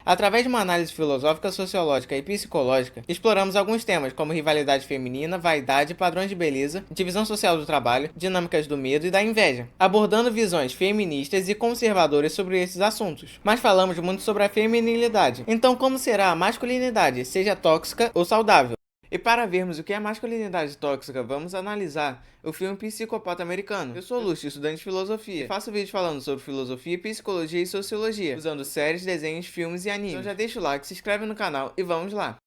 Através de uma análise filosófica, sociológica e psicológica, exploramos alguns temas como rivalidade feminina, vaidade, padrões de beleza, divisão social do trabalho, dinâmicas do medo e da inveja, abordando visões feministas e conservadoras sobre esses assuntos. Mas falamos muito sobre a feminilidade. Então, como será a masculinidade, seja tóxica ou saudável? E para vermos o que é masculinidade tóxica, vamos analisar o filme Psicopata Americano. Eu sou Lúcio, estudante de filosofia, e faço vídeos falando sobre filosofia, psicologia e sociologia, usando séries, desenhos, filmes e animes. Então já deixa o like, se inscreve no canal e vamos lá!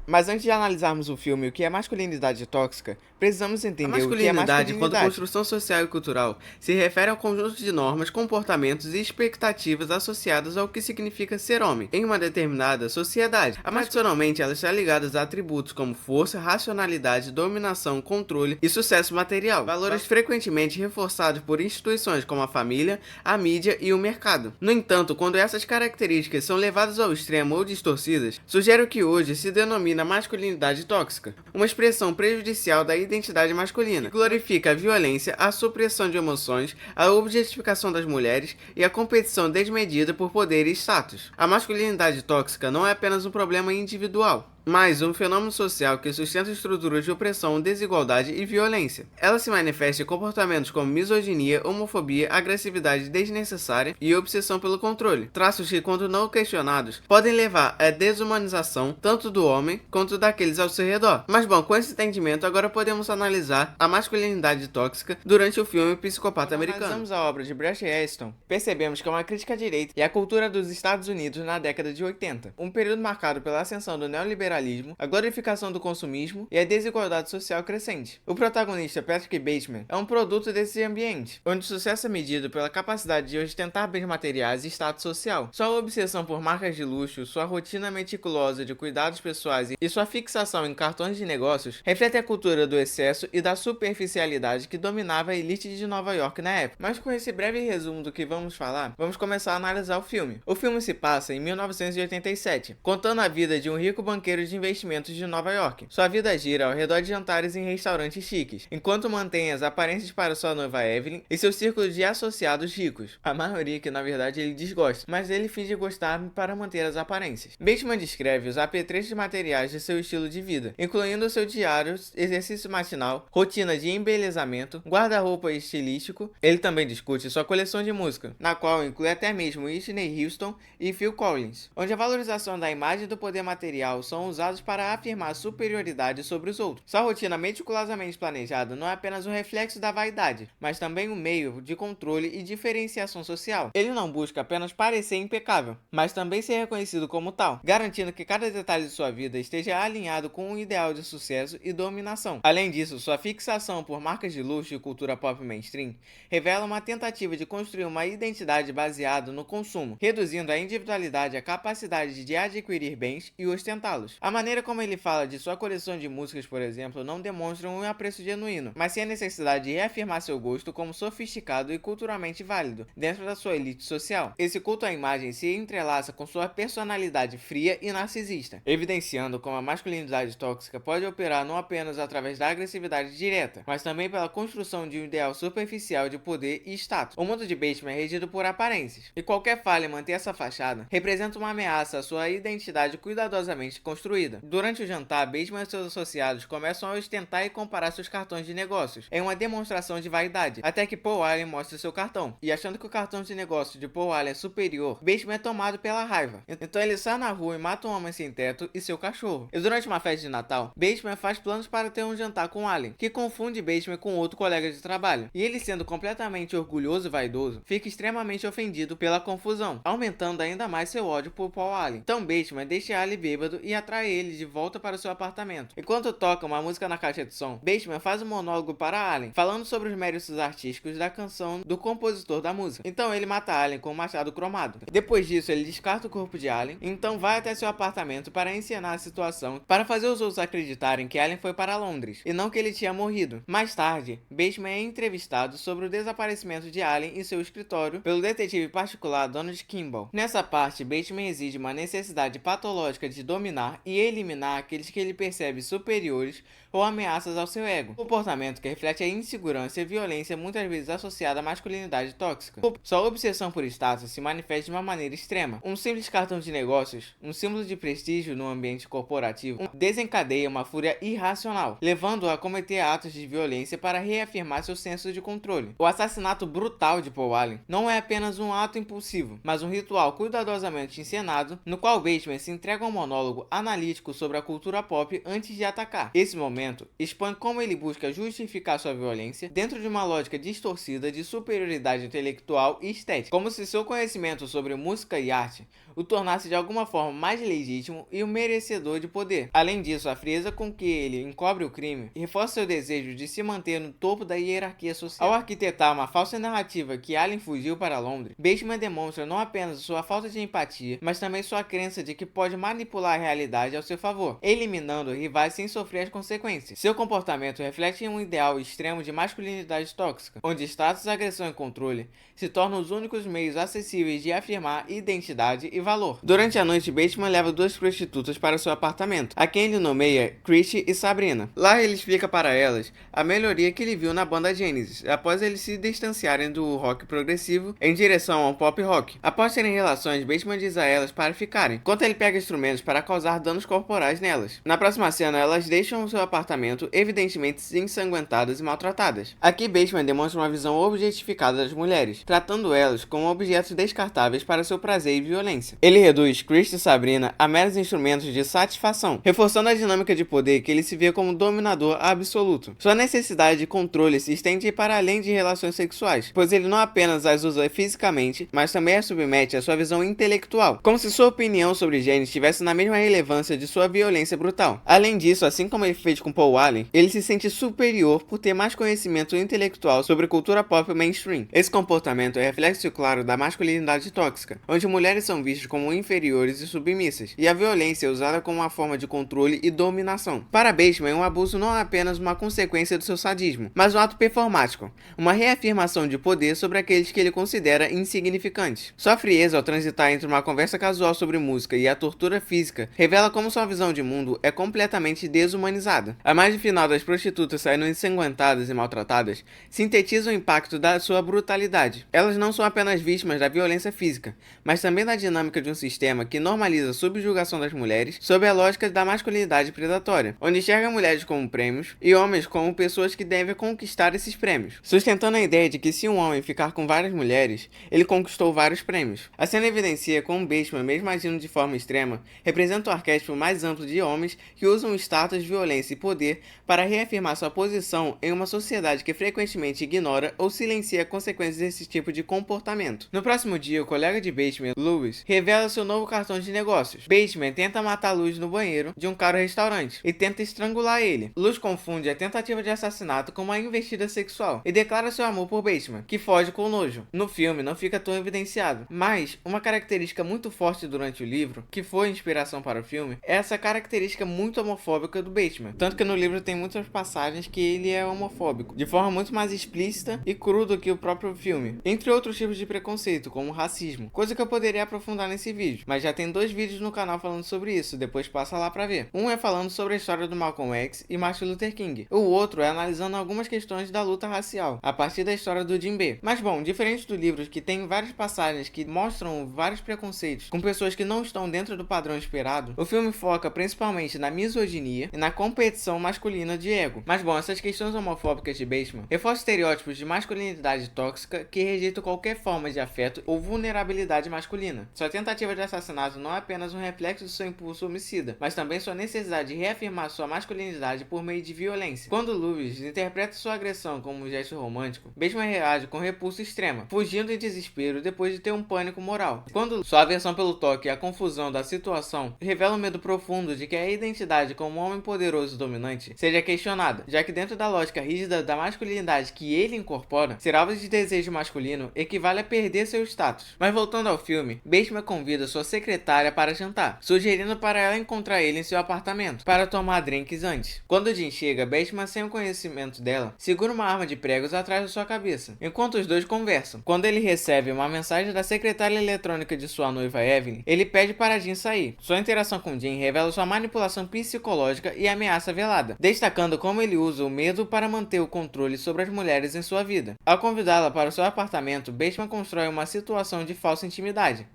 Mas antes de analisarmos o filme e o que é masculinidade tóxica, precisamos entender o que é masculinidade. Enquanto construção social e cultural, se refere ao conjunto de normas, comportamentos e expectativas associadas ao que significa ser homem em uma determinada sociedade. Tradicionalmente, elas estão ligadas a atributos como força, racionalidade, dominação, controle e sucesso material, valores frequentemente reforçados por instituições como a família, a mídia e o mercado. No entanto, quando essas características são levadas ao extremo ou distorcidas, sugere que hoje se denomina masculinidade tóxica, uma expressão prejudicial da identidade masculina, que glorifica a violência, a supressão de emoções, a objetificação das mulheres e a competição desmedida por poder e status. A masculinidade tóxica não é apenas um problema individual, mas um fenômeno social que sustenta estruturas de opressão, desigualdade e violência. Ela se manifesta em comportamentos como misoginia, homofobia, agressividade desnecessária e obsessão pelo controle. Traços que, quando não questionados, podem levar à desumanização tanto do homem quanto daqueles ao seu redor. Mas bom, com esse entendimento, agora podemos analisar a masculinidade tóxica durante o filme Psicopata Americano. Quando analisamos a obra de Bret Easton, percebemos que é uma crítica à direita e à cultura dos Estados Unidos na década de 80, um período marcado pela ascensão do neoliberalismo, a glorificação do consumismo e a desigualdade social crescente. O protagonista Patrick Bateman é um produto desse ambiente, onde o sucesso é medido pela capacidade de ostentar bens materiais e status social. Sua obsessão por marcas de luxo, sua rotina meticulosa de cuidados pessoais e sua fixação em cartões de negócios refletem a cultura do excesso e da superficialidade que dominava a elite de Nova York na época. Mas com esse breve resumo do que vamos falar, vamos começar a analisar o filme. O filme se passa em 1987, contando a vida de um rico banqueiro de investimentos de Nova York. Sua vida gira ao redor de jantares em restaurantes chiques, enquanto mantém as aparências para sua noiva Evelyn e seu círculo de associados ricos. A maioria que na verdade ele desgosta, mas ele finge gostar para manter as aparências. Bateman descreve os apetrechos materiais de seu estilo de vida, incluindo seu diário, exercício matinal, rotina de embelezamento, guarda-roupa estilístico. Ele também discute sua coleção de música, na qual inclui até mesmo Whitney Houston e Phil Collins, onde a valorização da imagem e do poder material são usados para afirmar superioridade sobre os outros. Sua rotina meticulosamente planejada não é apenas um reflexo da vaidade, mas também um meio de controle e diferenciação social. Ele não busca apenas parecer impecável, mas também ser reconhecido como tal, garantindo que cada detalhe de sua vida esteja alinhado com um ideal de sucesso e dominação. Além disso, sua fixação por marcas de luxo e cultura pop mainstream revela uma tentativa de construir uma identidade baseada no consumo, reduzindo a individualidade e a capacidade de adquirir bens e ostentá-los. A maneira como ele fala de sua coleção de músicas, por exemplo, não demonstra um apreço genuíno, mas sim a necessidade de reafirmar seu gosto como sofisticado e culturalmente válido dentro da sua elite social. Esse culto à imagem se entrelaça com sua personalidade fria e narcisista, evidenciando como a masculinidade tóxica pode operar não apenas através da agressividade direta, mas também pela construção de um ideal superficial de poder e status. O mundo de Bateman é regido por aparências, e qualquer falha em manter essa fachada representa uma ameaça à sua identidade cuidadosamente construída. Durante o jantar, Bateman e seus associados começam a ostentar e comparar seus cartões de negócios em uma demonstração de vaidade, até que Paul Allen mostra seu cartão, e achando que o cartão de negócio de Paul Allen é superior, Bateman é tomado pela raiva. Então ele sai na rua e mata um homem sem teto e seu cachorro. E durante uma festa de Natal, Bateman faz planos para ter um jantar com Allen, que confunde Bateman com outro colega de trabalho, e ele, sendo completamente orgulhoso e vaidoso, fica extremamente ofendido pela confusão, aumentando ainda mais seu ódio por Paul Allen. Então Bateman deixa Allen bêbado e atrai ele de volta para seu apartamento. Enquanto toca uma música na caixa de som, Bateman faz um monólogo para Allen, falando sobre os méritos artísticos da canção do compositor da música. Então ele mata Allen com um machado cromado. Depois disso, ele descarta o corpo de Allen, então vai até seu apartamento para encenar a situação, para fazer os outros acreditarem que Allen foi para Londres, e não que ele tinha morrido. Mais tarde, Bateman é entrevistado sobre o desaparecimento de Allen em seu escritório pelo detetive particular Donald Kimball. Nessa parte, Bateman exige uma necessidade patológica de dominar e eliminar aqueles que ele percebe superiores ou ameaças ao seu ego. Comportamento que reflete a insegurança e violência muitas vezes associada à masculinidade tóxica. Sua obsessão por status se manifesta de uma maneira extrema. Um simples cartão de negócios, um símbolo de prestígio no ambiente corporativo, desencadeia uma fúria irracional, levando-o a cometer atos de violência para reafirmar seu senso de controle. O assassinato brutal de Paul Allen não é apenas um ato impulsivo, mas um ritual cuidadosamente encenado, no qual Bateman se entrega a um monólogo analítico sobre a cultura pop antes de atacar. Esse momento expõe como ele busca justificar sua violência dentro de uma lógica distorcida de superioridade intelectual e estética, como se seu conhecimento sobre música e arte o tornasse de alguma forma mais legítimo e um merecedor de poder. Além disso, a frieza com que ele encobre o crime reforça seu desejo de se manter no topo da hierarquia social. Ao arquitetar uma falsa narrativa que Allen fugiu para Londres, Bateman demonstra não apenas sua falta de empatia, mas também sua crença de que pode manipular a realidade ao seu favor, eliminando rivais sem sofrer as consequências. Seu comportamento reflete um ideal extremo de masculinidade tóxica, onde status, agressão e controle se tornam os únicos meios acessíveis de afirmar identidade e valor. Durante a noite, Bateman leva duas prostitutas para seu apartamento, a quem ele nomeia Christy e Sabrina. Lá ele explica para elas a melhoria que ele viu na banda Genesis, após eles se distanciarem do rock progressivo em direção ao pop rock. Após terem relações, Bateman diz a elas para ficarem, enquanto ele pega instrumentos para causar danos corporais nelas. Na próxima cena, elas deixam seu apartamento evidentemente ensanguentadas e maltratadas. Aqui Bateman demonstra uma visão objetificada das mulheres, tratando elas como objetos descartáveis para seu prazer e violência. Ele reduz Christy e Sabrina a meros instrumentos de satisfação, reforçando a dinâmica de poder que ele se vê como dominador absoluto. Sua necessidade de controle se estende para além de relações sexuais, pois ele não apenas as usa fisicamente, mas também as submete à sua visão intelectual, como se sua opinião sobre gênero estivesse na mesma relevância de sua violência brutal. Além disso, assim como ele fez com Paul Allen, ele se sente superior por ter mais conhecimento intelectual sobre cultura pop mainstream. Esse comportamento é reflexo claro da masculinidade tóxica, onde mulheres são vistas como inferiores e submissas, e a violência é usada como uma forma de controle e dominação. Para Bateman, um abuso não é apenas uma consequência do seu sadismo, mas um ato performático, uma reafirmação de poder sobre aqueles que ele considera insignificantes. Sua frieza ao transitar entre uma conversa casual sobre música e a tortura física revela como sua visão de mundo é completamente desumanizada. A imagem final das prostitutas saindo ensanguentadas e maltratadas sintetiza o impacto da sua brutalidade. Elas não são apenas vítimas da violência física, mas também da dinâmica de um sistema que normaliza a subjugação das mulheres sob a lógica da masculinidade predatória, onde enxerga mulheres como prêmios e homens como pessoas que devem conquistar esses prêmios, sustentando a ideia de que se um homem ficar com várias mulheres, ele conquistou vários prêmios. A cena evidencia como Bateman, mesmo agindo de forma extrema, representa o arquétipo mais amplo de homens que usam status, violência e poder para reafirmar sua posição em uma sociedade que frequentemente ignora ou silencia consequências desse tipo de comportamento. No próximo dia, o colega de Bateman, Lewis, revela seu novo cartão de negócios. Bateman tenta matar Lewis no banheiro de um caro restaurante e tenta estrangular ele. Lewis confunde a tentativa de assassinato com uma investida sexual e declara seu amor por Bateman, que foge com nojo. No filme não fica tão evidenciado, mas uma característica muito forte durante o livro, que foi inspiração para o filme, é essa característica muito homofóbica do Bateman. Tanto que no livro tem muitas passagens que ele é homofóbico, de forma muito mais explícita e crua do que o próprio filme, entre outros tipos de preconceito, como racismo, coisa que eu poderia aprofundar nesse vídeo, mas já tem 2 vídeos no canal falando sobre isso, depois passa lá pra ver. Um é falando sobre a história do Malcolm X e Martin Luther King, o outro é analisando algumas questões da luta racial, a partir da história do Jim B. Mas bom, diferente do livro, que tem várias passagens que mostram vários preconceitos com pessoas que não estão dentro do padrão esperado, o filme foca principalmente na misoginia e na competição masculina de ego. Mas bom, essas questões homofóbicas de Bateman reforçam estereótipos de masculinidade tóxica que rejeitam qualquer forma de afeto ou vulnerabilidade masculina. Sua tentativa de assassinato não é apenas um reflexo de seu impulso homicida, mas também sua necessidade de reafirmar sua masculinidade por meio de violência. Quando Lewis interpreta sua agressão como um gesto romântico, Bateman reage com repulsa extrema, fugindo em desespero depois de ter um pânico moral. Quando sua aversão pelo toque e a confusão da situação revela um medo profundo de que a identidade como um homem poderoso e dominante seja questionada, já que dentro da lógica rígida da masculinidade que ele incorpora, ser alvo de desejo masculino equivale a perder seu status. Mas voltando ao filme, Bateman convida sua secretária para jantar, sugerindo para ela encontrar ele em seu apartamento, para tomar drinks antes. Quando Jim chega, Bateman, sem o conhecimento dela, segura uma arma de pregos atrás da sua cabeça, enquanto os dois conversam. Quando ele recebe uma mensagem da secretária eletrônica de sua noiva Evelyn, ele pede para Jim sair. Sua interação com com Jin revela sua manipulação psicológica e ameaça velada, destacando como ele usa o medo para manter o controle sobre as mulheres em sua vida. Ao convidá-la para o seu apartamento, Bateman constrói uma situação de falsa intimidade,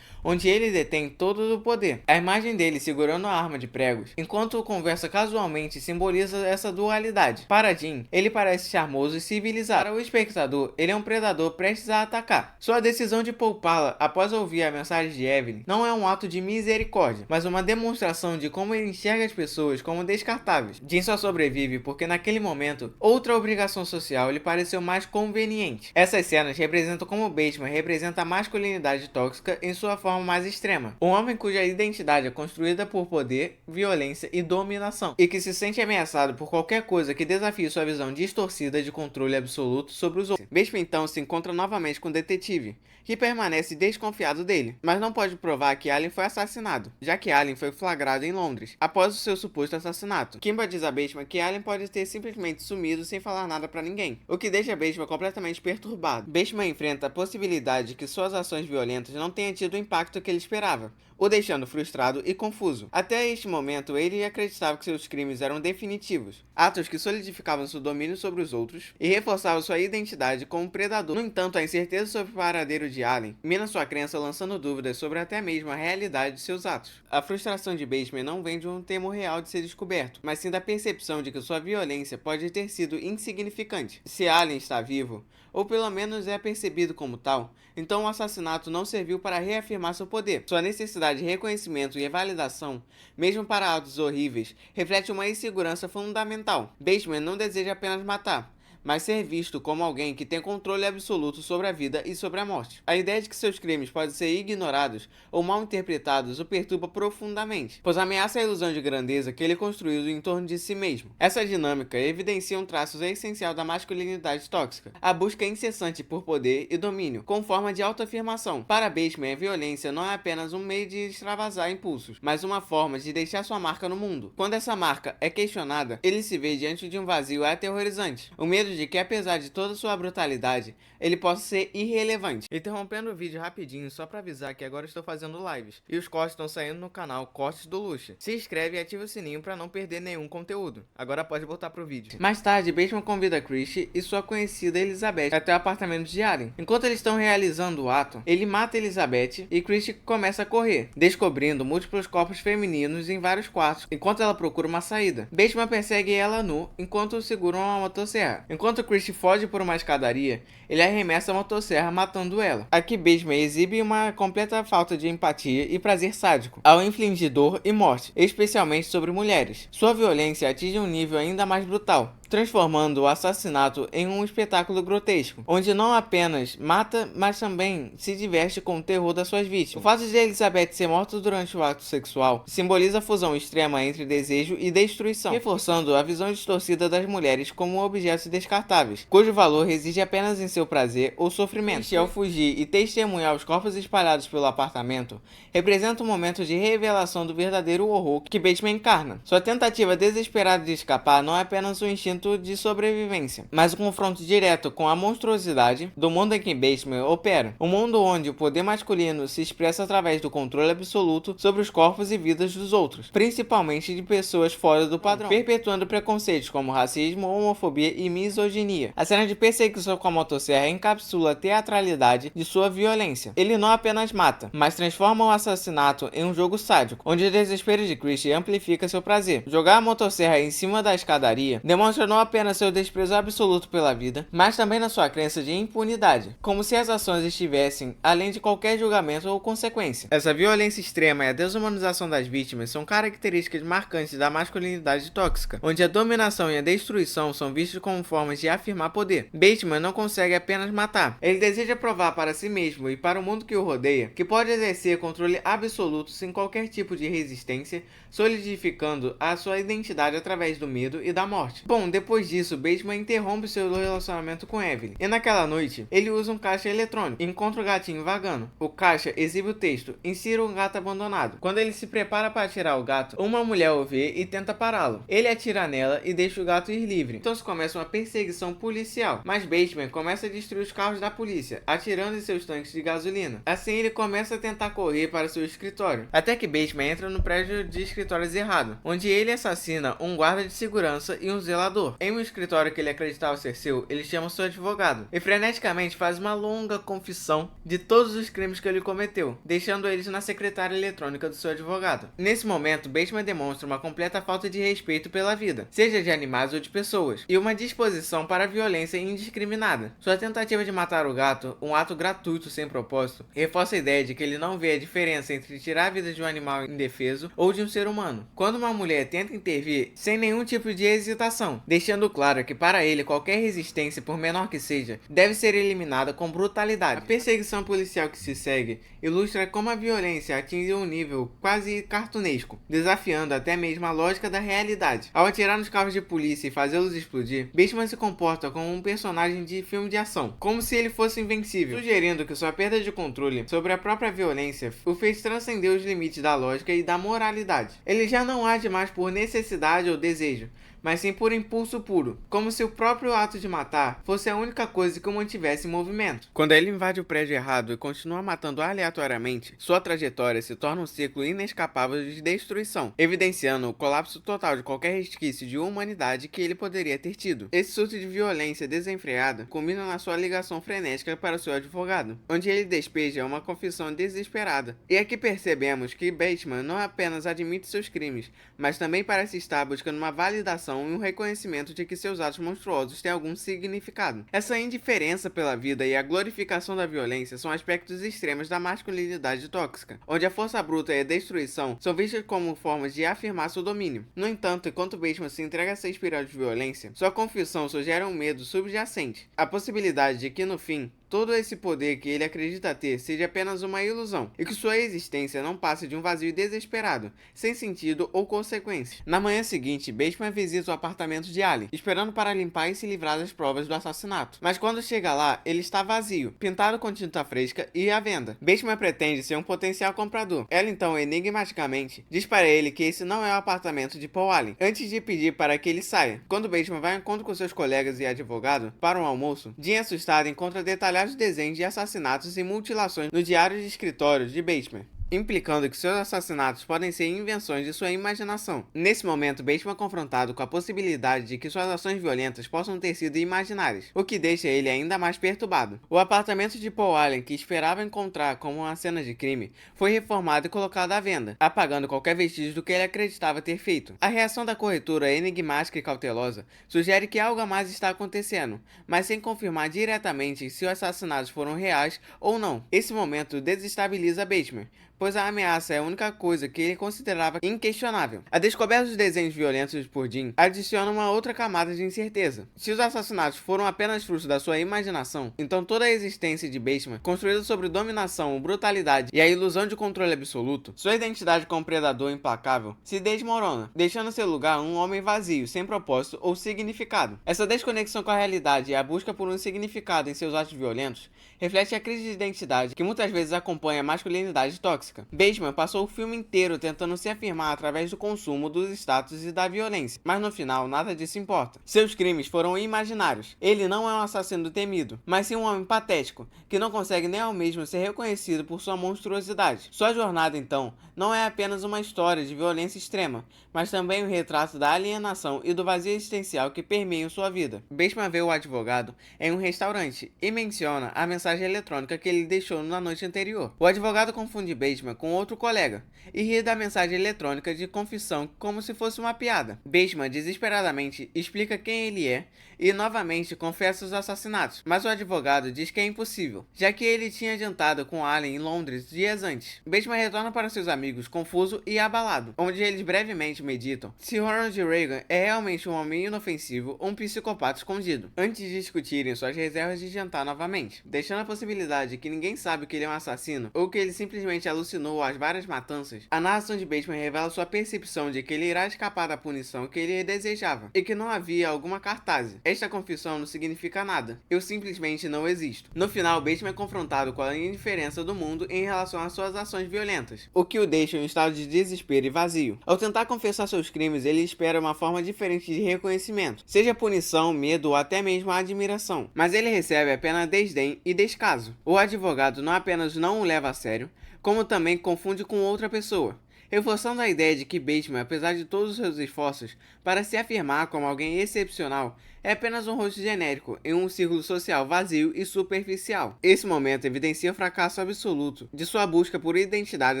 onde ele detém todo o poder. A imagem dele segurando a arma de pregos, enquanto conversa casualmente, simboliza essa dualidade. Para Jin, ele parece charmoso e civilizado. Para o espectador, ele é um predador prestes a atacar. Sua decisão de poupá-la após ouvir a mensagem de Evelyn não é um ato de misericórdia, mas uma demonstração de como ele enxerga as pessoas como descartáveis. Jin só sobrevive porque naquele momento, outra obrigação social lhe pareceu mais conveniente. Essas cenas representam como Bateman representa a masculinidade tóxica em sua forma mais extrema. Um homem cuja identidade é construída por poder, violência e dominação, e que se sente ameaçado por qualquer coisa que desafie sua visão distorcida de controle absoluto sobre os outros. Bateman então se encontra novamente com o detetive, que permanece desconfiado dele, mas não pode provar que Allen foi assassinado, já que Allen foi flagrado em Londres após o seu suposto assassinato. Kimba diz a Bateman que Allen pode ter simplesmente sumido sem falar nada pra ninguém, o que deixa Bateman completamente perturbado. Bateman enfrenta a possibilidade de que suas ações violentas não tenham tido o impacto que ele esperava, o deixando frustrado e confuso. Até este momento, ele acreditava que seus crimes eram definitivos, atos que solidificavam seu domínio sobre os outros e reforçavam sua identidade como predador. No entanto, a incerteza sobre o paradeiro de Allen mina sua crença, lançando dúvidas sobre até mesmo a realidade de seus atos. A frustração de Bateman não vem de um temor real de ser descoberto, mas sim da percepção de que sua violência pode ter sido insignificante. Se Allen está vivo, ou pelo menos é percebido como tal, então o assassinato não serviu para reafirmar seu poder. Sua necessidade de reconhecimento e validação, mesmo para atos horríveis, reflete uma insegurança fundamental. Bateman não deseja apenas matar, mas ser visto como alguém que tem controle absoluto sobre a vida e sobre a morte. A ideia de que seus crimes podem ser ignorados ou mal interpretados o perturba profundamente, pois ameaça a ilusão de grandeza que ele construiu em torno de si mesmo. Essa dinâmica evidencia um traço essencial da masculinidade tóxica, a busca incessante por poder e domínio, com forma de autoafirmação. Para Bateman, a violência não é apenas um meio de extravasar impulsos, mas uma forma de deixar sua marca no mundo. Quando essa marca é questionada, ele se vê diante de um vazio aterrorizante, o medo de que, apesar de toda sua brutalidade, ele possa ser irrelevante. Interrompendo o vídeo rapidinho só pra avisar que agora estou fazendo lives, e os cortes estão saindo no canal Cortes do Luxa. Se inscreve e ativa o sininho pra não perder nenhum conteúdo. Agora pode voltar pro vídeo. Mais tarde, Bateman convida Christie e sua conhecida Elizabeth até o apartamento de Allen. Enquanto eles estão realizando o ato, ele mata Elizabeth e Christie começa a correr, descobrindo múltiplos corpos femininos em vários quartos, enquanto ela procura uma saída. Bateman persegue ela nu, enquanto seguram uma motosserra. Enquanto Christie foge por uma escadaria, ele arremessa a motosserra, matando ela. Aqui Bateman exibe uma completa falta de empatia e prazer sádico, ao infligir dor e morte, especialmente sobre mulheres. Sua violência atinge um nível ainda mais brutal, transformando o assassinato em um espetáculo grotesco, onde não apenas mata, mas também se diverte com o terror das suas vítimas. O fato de Elizabeth ser morta durante o ato sexual simboliza a fusão extrema entre desejo e destruição, reforçando a visão distorcida das mulheres como objetos descartáveis, cujo valor reside apenas em seu prazer ou sofrimento. E ao fugir e testemunhar os corpos espalhados pelo apartamento, representa um momento de revelação do verdadeiro horror que Bateman encarna. Sua tentativa desesperada de escapar não é apenas um instinto de sobrevivência, mas um confronto direto com a monstruosidade do mundo em que Bateman opera, um mundo onde o poder masculino se expressa através do controle absoluto sobre os corpos e vidas dos outros, principalmente de pessoas fora do padrão, perpetuando preconceitos como racismo, homofobia e misoginia. A cena de perseguição com a motosserra encapsula a teatralidade de sua violência. Ele não apenas mata, mas transforma o assassinato em um jogo sádico, onde o desespero de Christie amplifica seu prazer. Jogar a motosserra em cima da escadaria demonstra não apenas seu desprezo absoluto pela vida, mas também na sua crença de impunidade, como se as ações estivessem além de qualquer julgamento ou consequência. Essa violência extrema e a desumanização das vítimas são características marcantes da masculinidade tóxica, onde a dominação e a destruição são vistos como formas de afirmar poder. Bateman não consegue apenas matar, ele deseja provar para si mesmo e para o mundo que o rodeia que pode exercer controle absoluto sem qualquer tipo de resistência, solidificando a sua identidade através do medo e da morte. Bom, depois disso, Bateman interrompe seu relacionamento com Evelyn. E naquela noite, ele usa um caixa eletrônico e encontra o gatinho vagando. O caixa exibe o texto: insira um gato abandonado. Quando ele se prepara para atirar o gato, uma mulher o vê e tenta pará-lo. Ele atira nela e deixa o gato ir livre. Então se começa uma perseguição policial. Mas Bateman começa a destruir os carros da polícia, atirando em seus tanques de gasolina. Assim ele começa a tentar correr para seu escritório. Até que Bateman entra no prédio de escritórios errado, onde ele assassina um guarda de segurança e um zelador. Em um escritório que ele acreditava ser seu, ele chama seu advogado e freneticamente faz uma longa confissão de todos os crimes que ele cometeu, deixando eles na secretária eletrônica do seu advogado. Nesse momento, Bateman demonstra uma completa falta de respeito pela vida, seja de animais ou de pessoas, e uma disposição para a violência indiscriminada. Sua tentativa de matar o gato, um ato gratuito sem propósito, reforça a ideia de que ele não vê a diferença entre tirar a vida de um animal indefeso ou de um ser humano. Quando uma mulher tenta intervir sem nenhum tipo de hesitação, deixando claro que para ele qualquer resistência, por menor que seja, deve ser eliminada com brutalidade. A perseguição policial que se segue ilustra como a violência atinge um nível quase cartunesco, desafiando até mesmo a lógica da realidade. Ao atirar nos carros de polícia e fazê-los explodir, Bateman se comporta como um personagem de filme de ação, como se ele fosse invencível, sugerindo que sua perda de controle sobre a própria violência o fez transcender os limites da lógica e da moralidade. Ele já não age mais por necessidade ou desejo, mas sim por impulso puro, como se o próprio ato de matar fosse a única coisa que o mantivesse em movimento. Quando ele invade o prédio errado e continua matando aleatoriamente, sua trajetória se torna um ciclo inescapável de destruição, evidenciando o colapso total de qualquer resquício de humanidade que ele poderia ter tido. Esse surto de violência desenfreada culmina na sua ligação frenética para o seu advogado, onde ele despeja uma confissão desesperada. E aqui percebemos que Bateman não apenas admite seus crimes, mas também parece estar buscando uma validação e um reconhecimento de que seus atos monstruosos têm algum significado. Essa indiferença pela vida e a glorificação da violência são aspectos extremos da masculinidade tóxica, onde a força bruta e a destruição são vistas como formas de afirmar seu domínio. No entanto, enquanto Bateman se entrega a essa espiral de violência, sua confissão sugere um medo subjacente, a possibilidade de que no fim, todo esse poder que ele acredita ter seja apenas uma ilusão, e que sua existência não passe de um vazio desesperado, sem sentido ou consequência. Na manhã seguinte, Bateman visita o apartamento de Ali, esperando para limpar e se livrar das provas do assassinato. Mas quando chega lá, ele está vazio, pintado com tinta fresca e à venda. Bateman pretende ser um potencial comprador. Ela então, enigmaticamente, diz para ele que esse não é o apartamento de Paul Allen, antes de pedir para que ele saia. Quando Bateman vai ao encontro com seus colegas e advogado para um almoço, Jean, assustado, encontra detalhados desenhos de assassinatos e mutilações no diário de escritório de Bateman, implicando que seus assassinatos podem ser invenções de sua imaginação. Nesse momento, Bateman é confrontado com a possibilidade de que suas ações violentas possam ter sido imaginárias, o que deixa ele ainda mais perturbado. O apartamento de Paul Allen, que esperava encontrar como uma cena de crime, foi reformado e colocado à venda, apagando qualquer vestígio do que ele acreditava ter feito. A reação da corretora, enigmática e cautelosa, sugere que algo a mais está acontecendo, mas sem confirmar diretamente se os assassinatos foram reais ou não. Esse momento desestabiliza Bateman, pois a ameaça é a única coisa que ele considerava inquestionável. A descoberta dos desenhos violentos por Jean adiciona uma outra camada de incerteza. Se os assassinatos foram apenas fruto da sua imaginação, então toda a existência de Bateman, construída sobre dominação, brutalidade e a ilusão de controle absoluto, sua identidade como predador implacável, se desmorona, deixando seu lugar a um homem vazio, sem propósito ou significado. Essa desconexão com a realidade e a busca por um significado em seus atos violentos reflete a crise de identidade que muitas vezes acompanha a masculinidade tóxica. Bateman passou o filme inteiro tentando se afirmar através do consumo dos status e da violência, mas no final nada disso importa. Seus crimes foram imaginários. Ele não é um assassino temido, mas sim um homem patético, que não consegue nem ao mesmo ser reconhecido por sua monstruosidade. Sua jornada, então, não é apenas uma história de violência extrema, mas também um retrato da alienação e do vazio existencial que permeiam sua vida. Bateman vê o advogado em um restaurante e menciona a mensagem eletrônica que ele deixou na noite anterior. O advogado confunde Bateman com outro colega e ri da mensagem eletrônica de confissão como se fosse uma piada. Bateman desesperadamente explica quem ele é e novamente confessa os assassinatos, mas o advogado diz que é impossível, já que ele tinha jantado com Allen em Londres dias antes. Bateman retorna para seus amigos confuso e abalado, onde eles brevemente meditam se Ronald Reagan é realmente um homem inofensivo ou um psicopata escondido, antes de discutirem suas reservas de jantar novamente, deixando a possibilidade de que ninguém sabe que ele é um assassino ou que ele simplesmente alucina alucinou às várias matanças, a narração de Bateman revela sua percepção de que ele irá escapar da punição que ele desejava, e que não havia alguma cartaz. Esta confissão não significa nada. Eu simplesmente não existo. No final, Bateman é confrontado com a indiferença do mundo em relação às suas ações violentas, o que o deixa em um estado de desespero e vazio. Ao tentar confessar seus crimes, ele espera uma forma diferente de reconhecimento, seja punição, medo ou até mesmo a admiração, mas ele recebe apenas desdém e descaso. O advogado não apenas não o leva a sério, como também confunde com outra pessoa, reforçando a ideia de que Bateman, apesar de todos os seus esforços para se afirmar como alguém excepcional, é apenas um rosto genérico em um círculo social vazio e superficial. Esse momento evidencia o fracasso absoluto de sua busca por identidade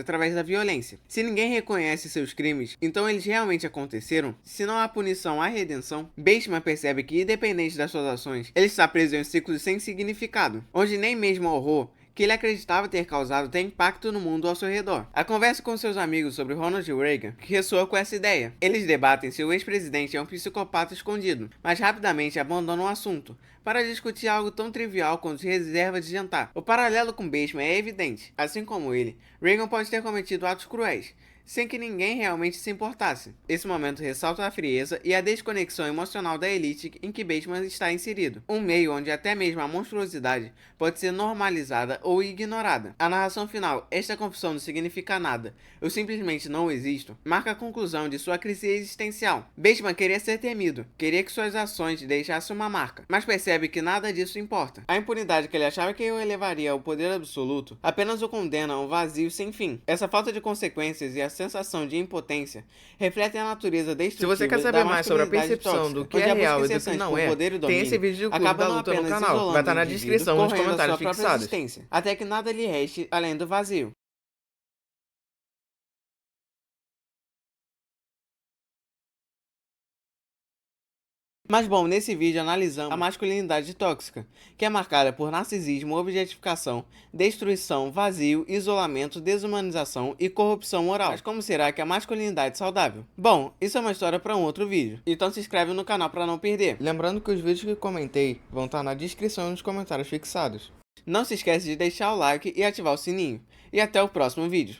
através da violência. Se ninguém reconhece seus crimes, então eles realmente aconteceram? Se não há punição, há redenção? Bateman percebe que, independente das suas ações, ele está preso em um ciclo sem significado, onde nem mesmo o horror que ele acreditava ter causado tem impacto no mundo ao seu redor. A conversa com seus amigos sobre Ronald Reagan ressoa com essa ideia. Eles debatem se o ex-presidente é um psicopata escondido, mas rapidamente abandonam o assunto para discutir algo tão trivial quanto reserva de jantar. O paralelo com Bateman é evidente. Assim como ele, Reagan pode ter cometido atos cruéis, sem que ninguém realmente se importasse. Esse momento ressalta a frieza e a desconexão emocional da elite em que Bateman está inserido, um meio onde até mesmo a monstruosidade pode ser normalizada ou ignorada. A narração final, esta confissão não significa nada, eu simplesmente não existo, marca a conclusão de sua crise existencial. Bateman queria ser temido, queria que suas ações deixassem uma marca, mas percebe que nada disso importa. A impunidade que ele achava que o elevaria ao poder absoluto apenas o condena a um vazio sem fim. Essa falta de consequências e a sensação de impotência refletem a natureza destrutiva. Se você quer saber mais sobre a percepção do que é real e do que não é, tem esse vídeo de Clube da Luta no canal, vai estar na descrição nos comentários fixados. Até que nada lhe reste além do vazio. Mas bom, nesse vídeo analisamos a masculinidade tóxica, que é marcada por narcisismo, objetificação, destruição, vazio, isolamento, desumanização e corrupção moral. Mas como será que é a masculinidade saudável? Bom, isso é uma história para um outro vídeo, então se inscreve no canal para não perder. Lembrando que os vídeos que comentei vão estar na descrição e nos comentários fixados. Não se esquece de deixar o like e ativar o sininho. E até o próximo vídeo.